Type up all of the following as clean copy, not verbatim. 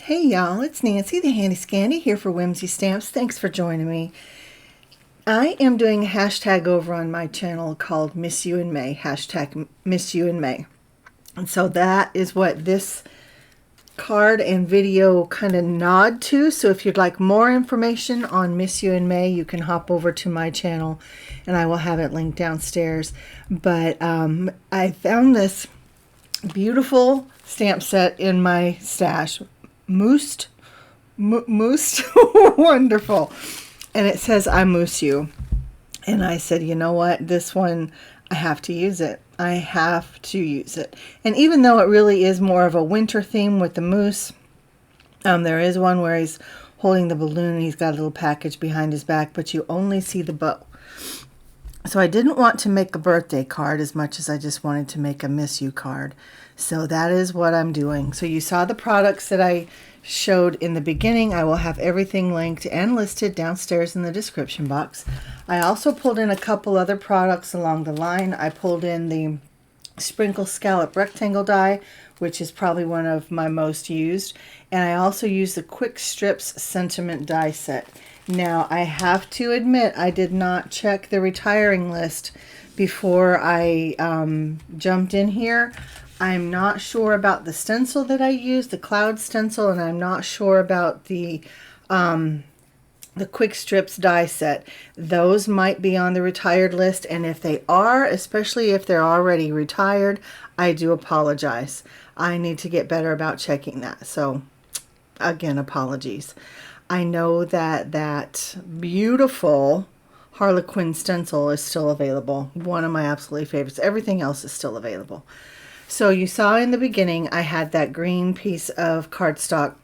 Hey y'all, it's Nancy, the Handy Scandy, here for Whimsy Stamps. Thanks for joining me. I am doing a hashtag over on my channel called Miss You in May, hashtag Miss You in May. And so that is what this card and video kind of nod to. So if you'd like more information on Miss You in May, you can hop over to my channel and I will have it linked downstairs. But I found this beautiful stamp set in my stash. Moosed, wonderful. And it says, I moose you. And I said, you know what? This one, I have to use it. I have to use it. And even though it really is more of a winter theme with the moose, there is one where he's holding the balloon and he's got a little package behind his back, but you only see the bow. So I didn't want to make a birthday card as much as I just wanted to make a miss you card. So that is what I'm doing. So you saw the products that I showed in the beginning. I will have everything linked and listed downstairs in the description box. I also pulled in a couple other products along the line. I pulled in the Sprinkle Scallop Rectangle Die, which is probably one of my most used. And I also used the Quick Strips Sentiment Die Set. Now, I have to admit, I did not check the retiring list before I jumped in here. I'm not sure about the stencil that I used, the cloud stencil, and I'm not sure about the Quick Strips die set. Those might be on the retired list, and if they are, especially if they're already retired, I do apologize. I need to get better about checking that. So, again, apologies. I know that that beautiful Harlequin stencil is still available. One of my absolutely favorites. Everything else is still available. So you saw in the beginning, I had that green piece of cardstock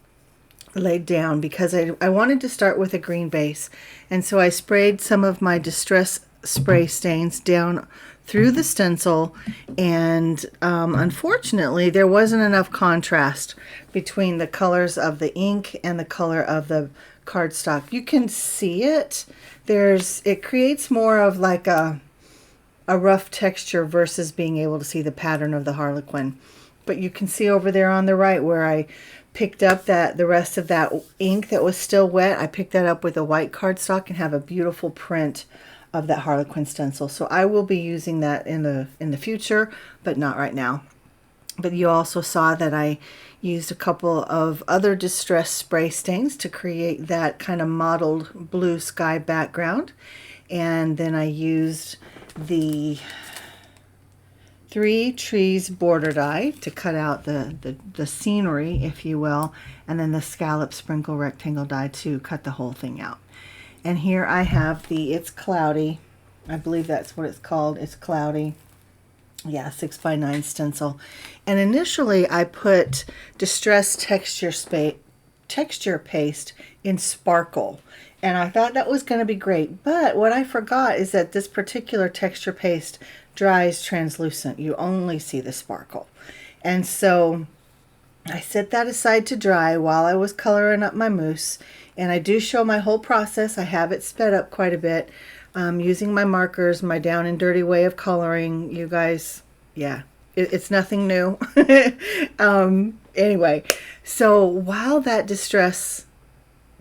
laid down because I wanted to start with a green base. And so I sprayed some of my Distress spray stains down through the stencil, and unfortunately there wasn't enough contrast between the colors of the ink and the color of the cardstock. You can see it. It creates more of like a rough texture versus being able to see the pattern of the Harlequin. But you can see over there on the right where I picked up the rest of that ink that was still wet. I picked that up with a white cardstock and have a beautiful print of that Harlequin stencil. So I will be using that in the future, but not right now. But you also saw that I used a couple of other Distress spray stains to create that kind of mottled blue sky background. And then I used the Three Trees border die to cut out the scenery, if you will, and then the Scallop Sprinkle Rectangle die to cut the whole thing out. And here I have the It's Cloudy. I believe that's what it's called. It's Cloudy. Yeah, 6x9 stencil. And initially I put Distress texture paste in Sparkle. And I thought that was going to be great. But what I forgot is that this particular texture paste dries translucent. You only see the sparkle. And so I set that aside to dry while I was coloring up my mousse. And I do show my whole process. I have it sped up quite a bit. Using my markers, my down and dirty way of coloring. You guys, yeah, it's nothing new. Anyway, so while that Distress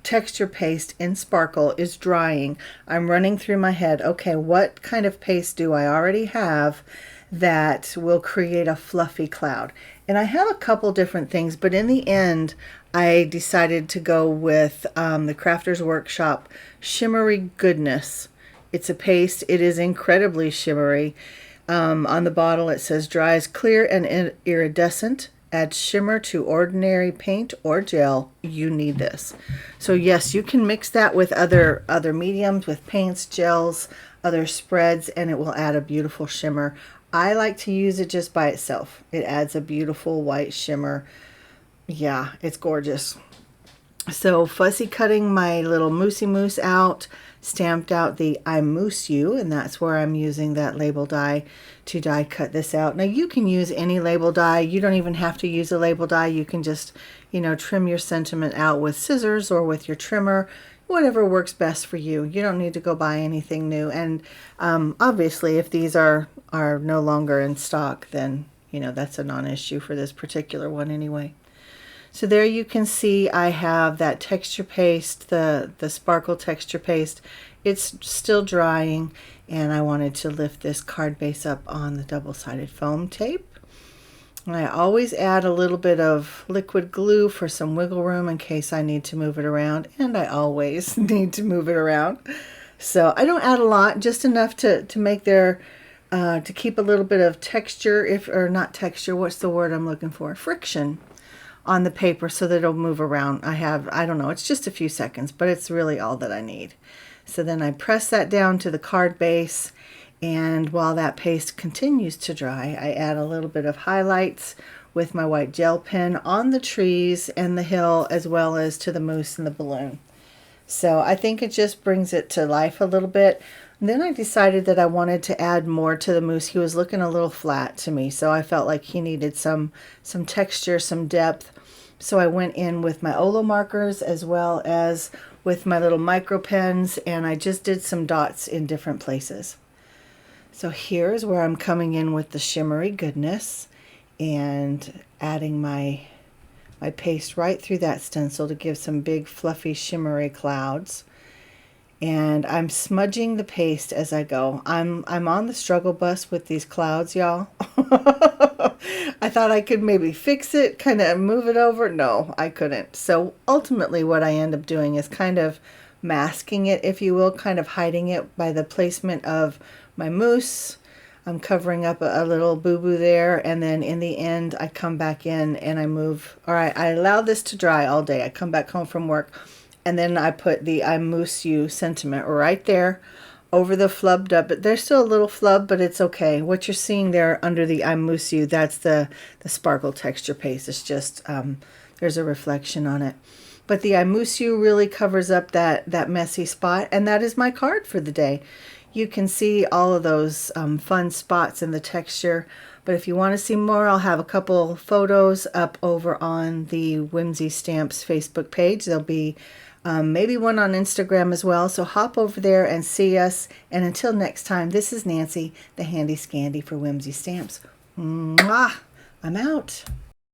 texture paste in Sparkle is drying, I'm running through my head, okay, what kind of paste do I already have that will create a fluffy cloud? And I have a couple different things, but in the end I decided to go with the Crafter's Workshop Shimmery Goodness. It's a paste. It is incredibly shimmery. On the bottle it says dries clear and iridescent. Adds shimmer to ordinary paint or gel. You need this. So yes, you can mix that with other mediums, with paints, gels, other spreads, and it will add a beautiful shimmer. I like to use it just by itself. It adds a beautiful white shimmer. Yeah, it's gorgeous. So fussy cutting my little Moosey Moose out, stamped out the I Moose You, and that's where I'm using that label die to die cut this out. Now you can use any label die. You don't even have to use a label die. You can just, trim your sentiment out with scissors or with your trimmer, whatever works best for you. You don't need to go buy anything new. And obviously if these are no longer in stock, then, that's a non-issue for this particular one anyway. So there you can see I have that texture paste, the sparkle texture paste. It's still drying, and I wanted to lift this card base up on the double-sided foam tape. And I always add a little bit of liquid glue for some wiggle room in case I need to move it around, and I always need to move it around. So I don't add a lot, just enough to make their to keep a little bit of texture, or not texture, what's the word I'm looking for? Friction on the paper so that it'll move around. I don't know, it's just a few seconds, but it's really all that I need. So then I press that down to the card base, and while that paste continues to dry, I add a little bit of highlights with my white gel pen on the trees and the hill, as well as to the moose and the balloon. So I think it just brings it to life a little bit. And then I decided that I wanted to add more to the moose. He was looking a little flat to me, so I felt like he needed some texture, some depth. So I went in with my Olo markers as well as with my little micro pens, and I just did some dots in different places. So here's where I'm coming in with the shimmery goodness and adding my paste right through that stencil to give some big fluffy shimmery clouds. And I'm smudging the paste as I go. I'm on the struggle bus with these clouds, y'all. I thought I could maybe fix it, kind of move it over. No, I couldn't. So ultimately what I end up doing is kind of masking it, if you will, kind of hiding it by the placement of my mousse. I'm covering up a little boo-boo there, and then in the end I come back in and I move. All right, I allow this to dry all day. I come back home from work, and then I put the I mousse you sentiment right there over the flubbed up. But there's still a little flub, but it's okay. What you're seeing there under the I mousse you, that's the sparkle texture paste. It's just, there's a reflection on it. But the I mousse you really covers up that messy spot, and that is my card for the day. You can see all of those fun spots in the texture. But if you want to see more, I'll have a couple photos up over on the Whimsy Stamps Facebook page. There'll be maybe one on Instagram as well. So hop over there and see us. And until next time, this is Nancy, the Handy Scandy for Whimsy Stamps. Mwah! I'm out.